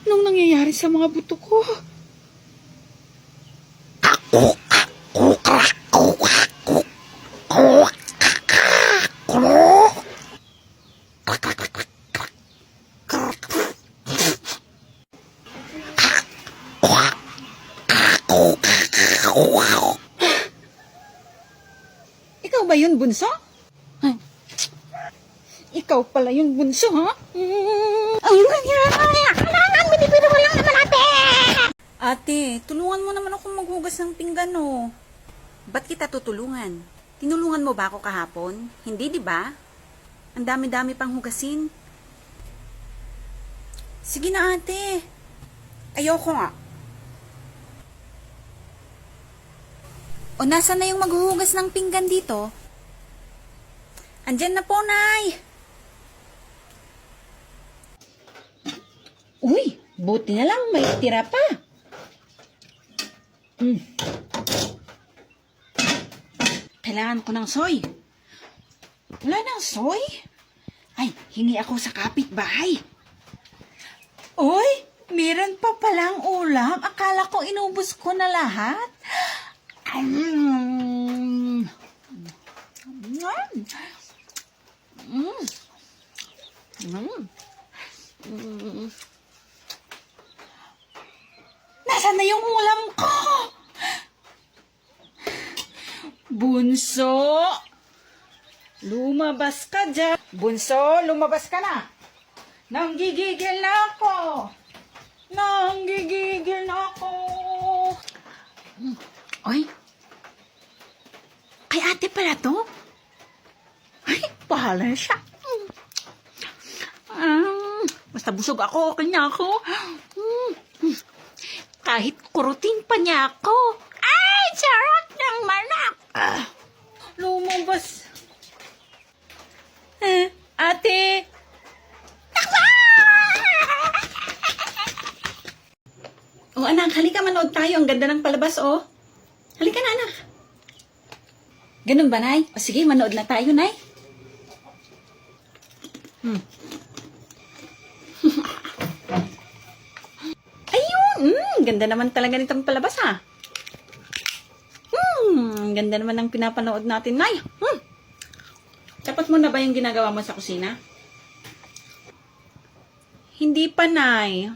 Anong nangyayari sa mga buto ko? Ikaw ba yun, bunso? Ay, ikaw pala yun, bunso, ha? Ang nangyayari! Kailangan, binibiro mo lang naman natin! Ate, tulungan mo naman akong maghugas ng pinggan, oh. Ba't kita tutulungan? Tinulungan mo ba ako kahapon? Hindi, di ba? Ang dami-dami pang hugasin. Sige na, ate. Ayoko nga. O, nasa na yung maghuhugas ng pinggan dito? Andyan na po, Nay. Uy, buti na lang may tira pa. Kailangan ko ng soy. Wala ng soy? Ay, hingi ako sa kapitbahay. Uy, meron pa palang ulam. Akala ko inubos ko na lahat. Nasaan na yung ulam ko? Bunso, lumabas ka dyan. Bunso, lumabas ka na. Nanggigigil na ako. Nanggigigil na ako. Ay, kay ate pala to? Ay, pahala siya. Basta busog ako, okay na ako. Kahit kurutin pa niya ako. Ay, sarap ng manak. Lumabas. Ate. Oh, anak, halika, manood tayo. Ang ganda ng palabas, oh. Halika na, anak. Ganun ba, Nay? O sige, manood na tayo, Nay. Ayun! Ganda naman talaga nitong palabas, ha? Ganda naman ng pinapanood natin, Nay. Tapos mo na ba yung ginagawa mo sa kusina? Hindi pa, Nay.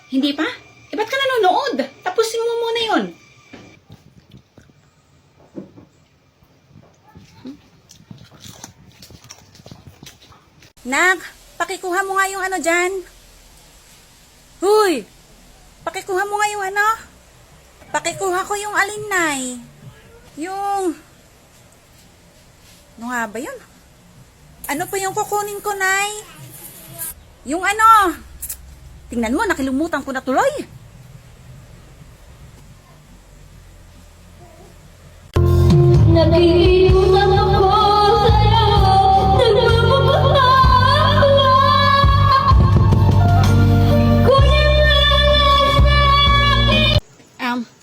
Hindi pa? Eh, ba't ka nanonood? Tapusin mo muna yun. Nak, pakikuha mo nga yung ano dyan. Huy! Pakikuha mo nga yung ano. Pakikuha ko yung alin, Nay. Yung... Ano nga ba yun? Ano pa yung kukunin ko, Nay? Yung ano? Tingnan mo, nakilimutan ko na tuloy. Nakikiusap ako sa'yo, nagmamapagkakala. Kunin mo lang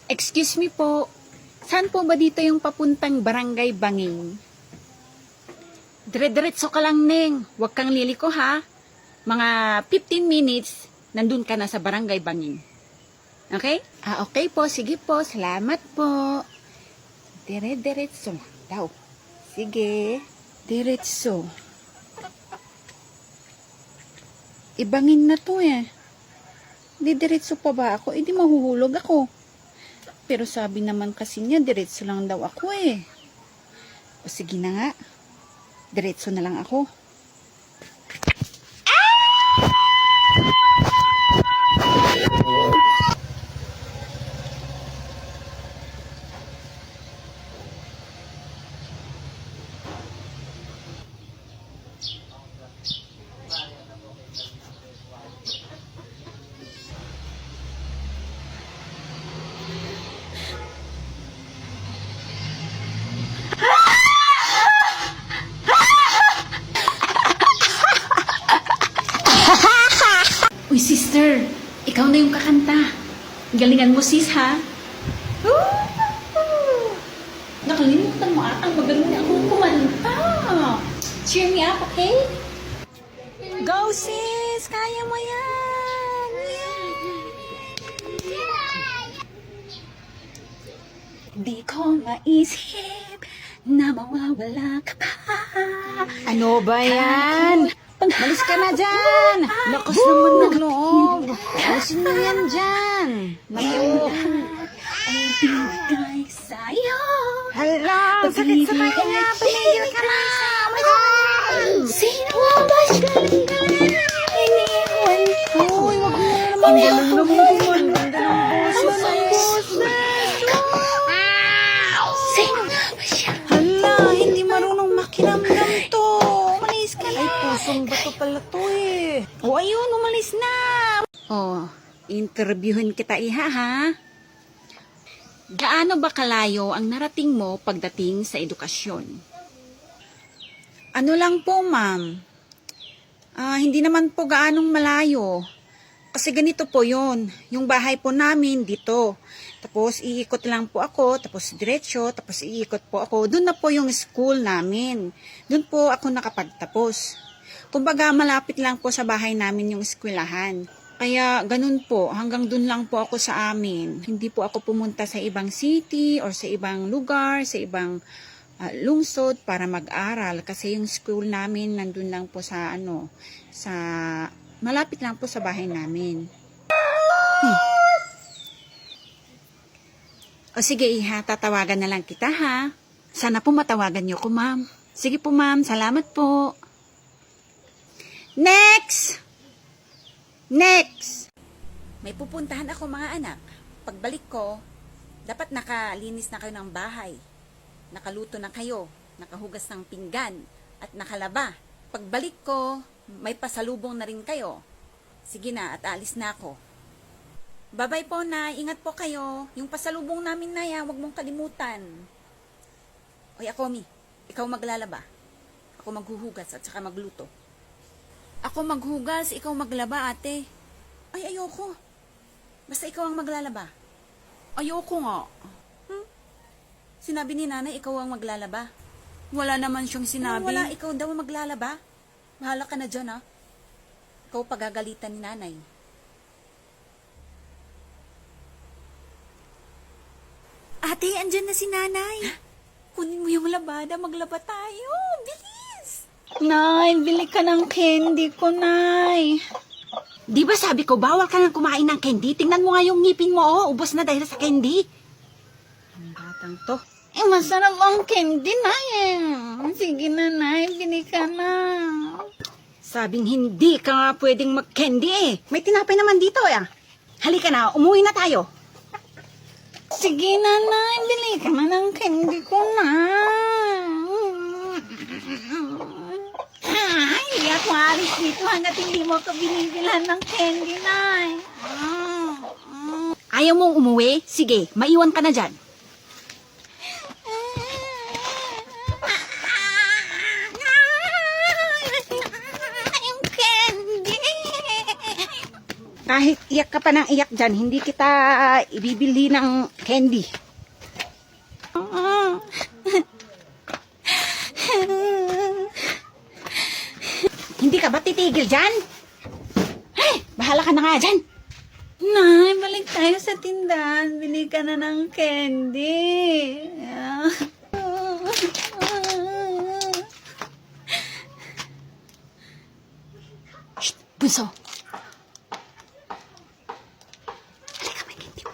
Excuse me po. Saan po ba dito yung papuntang Barangay Banging? Dire-diretso ka lang, Neng. Huwag kang liliko, ha? Mga 15 minutes, nandun ka na sa Barangay Banging. Okay? Okay po. Sige po. Salamat po. Dire-diretso daw. Sige. Diretso. Ibangin na to eh. Diretso pa ba ako? Di mahuhulog ako. Pero sabi naman kasi niya, diretso lang daw ako eh. O sige na nga. Diretso na lang ako. Uy, sister, ikaw na yung kakanta. Galingan mo, sis, ha? Nakalimutan mo atang magaling akong kumanta. Cheer me up, okay? Go, sis! Kaya mo yan! Di ko maisip na mawawala ka pa. Ano ba yan? Malis ka na dyan! Lakas naman ng loob! Alisin mo yan dyan! Naku! Ay bigay sa'yo. Hala! Sakit sa kanya! Pamigil ka na! Sino ba siya? Iniwan ko. Uy, wag mo naman! Ang galing naman kumanda ng boses! Sino nga ba siya? Hala! Hindi marunong makiramdam to! Umalis ka na! Ay, pusong bato pala to eh! O ayun, umalis na! Oh, interviewin kita iha ha. Gaano ba kalayo ang narating mo pagdating sa edukasyon? Ano lang po, ma'am? Hindi naman po gaanong malayo. Kasi ganito po yun. Yung bahay po namin dito. Tapos iikot lang po ako, tapos diretso, tapos iikot po ako. Doon na po yung school namin. Doon po ako nakapagtapos. Kumbaga malapit lang po sa bahay namin yung eskwelahan. Kaya ganun po, hanggang doon lang po ako sa amin. Hindi po ako pumunta sa ibang city or sa ibang lugar, sa ibang lungsod para mag-aral kasi yung school namin nandun lang po sa malapit lang po sa bahay namin. O sige iha, tatawagan na lang kita ha. Sana po matawagan niyo ko, ma'am. Sige po, ma'am. Salamat po. Next! May pupuntahan ako mga anak. Pagbalik ko, dapat nakalinis na kayo ng bahay. Nakaluto na kayo, nakahugas ng pinggan, at nakalaba. Pagbalik ko, may pasalubong na rin kayo. Sige na, at alis na ako. Bye-bye po na, ingat po kayo. Yung pasalubong namin na yan, huwag mong kalimutan. Oy, Akomi, ikaw maglalaba. Ako maghuhugas at saka magluto. Ako maghugas, ikaw maglaba, ate. Ay, ayoko. Basta ikaw ang maglalaba. Ayoko nga. Sinabi ni nanay, ikaw ang maglalaba. Wala naman siyang sinabi. Wala, ikaw daw ang maglalaba. Bahala ka na dyan, ha? Ikaw pagagalitan ni nanay. Ate, andyan na si nanay. Kunin mo yung labada, maglaba tayo. Bilis! Nay, bili ka ng candy ko, Nay. Di ba sabi ko, bawal ka nang kumain ng candy? Tingnan mo nga yung ngipin mo, oh. Ubos na dahil sa candy. Ang batang to. Masarap ang candy, Nay. Sige na, Nay. Bili ka na. Sabing hindi ka nga pwedeng mag-candy, eh. May tinapay naman dito, eh. Halika na, umuwi na tayo. Sige na, Nay. Bili ka na ng candy ko, na. Hindi ako alis dito hanggat hindi mo ako binibilan ng candy, Nay. Ayaw mong umuwi? Sige, maiwan ka na dyan. Yung candy. Kahit iyak ka pa ng iyak dyan, hindi kita ibibili ng candy. Hindi ka ba titigil dyan? Ay, bahala ka na nga dyan. Nay, balik tayo sa tindahan. Bili ka na ng candy. Shh, bunso. Halika, may candy mo.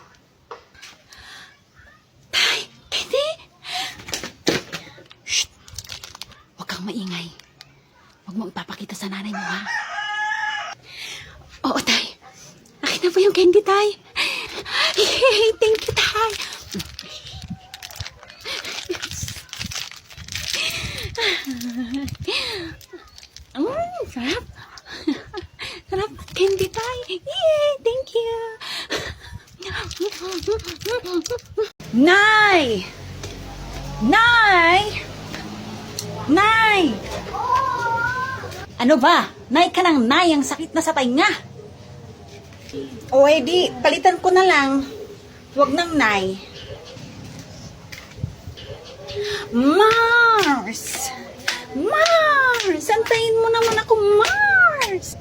Tay, candy? Shh, huwag kang maingay. Huwag mo ipapakita sa nanay mo, ha? Oo, Tay. Akin na po yung candy, Tay. Hey, thank you, Tay. Sarap. Sarap candy, Tay. Yay, thank you. Nay! Nay! Nay! Ano ba? Nay ka ng nay, ang sakit na sa tainga. O edi, palitan ko na lang. Huwag nang Nay. Mars! Mars! Antayin mo naman ako, Mars!